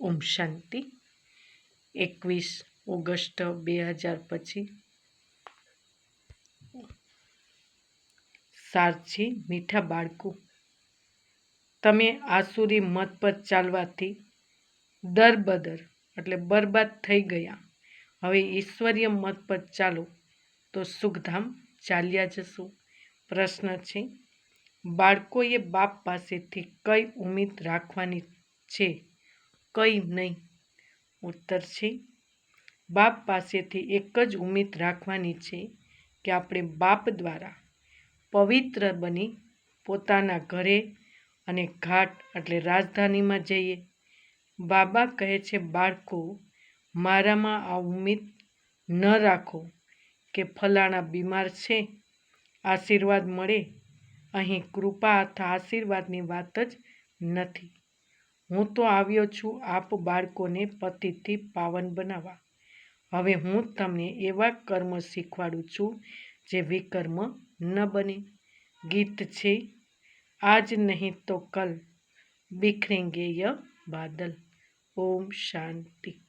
ઓમ શાંતિ. 21 August 2025 સારછી મીઠા બાળકો, તમે આસુરી મત પર ચાલવાથી દરબદર એટલે બરબાદ થઈ ગયા. હવે ઈશ્વરીય મત પર ચાલો તો સુખધામ ચાલ્યા જશો. પ્રશ્ન છે, બાળકોએ બાપ પાસેથી કઈ ઉમ્મીદ રાખવાની છે, કઈ નહીં? ઉત્તર છે, બાપ પાસેથી એક જ ઉમ્મીદ રાખવાની છે કે આપણે બાપ દ્વારા પવિત્ર બની પોતાના ઘરે અને ઘાટ એટલે રાજધાનીમાં જઈએ. બાબા કહે છે, બાળકો, મારામાં આ ઉમ્મીદ ન રાખો કે ફલાણા બીમાર છે, આશીર્વાદ મળે. અહીં કૃપા અથવા આશીર્વાદની વાત જ નથી. હું તો આવ્યો છું આપ બાળકોને પતિતથી પાવન બનાવવા. હવે હું તમને એવા કર્મ શીખવાડું છું જે વિકર્મ ન બને. ગીત છે, આજ નહીં તો કલ બિખરેંગે ય બાદલ. ઓમ શાંતિ.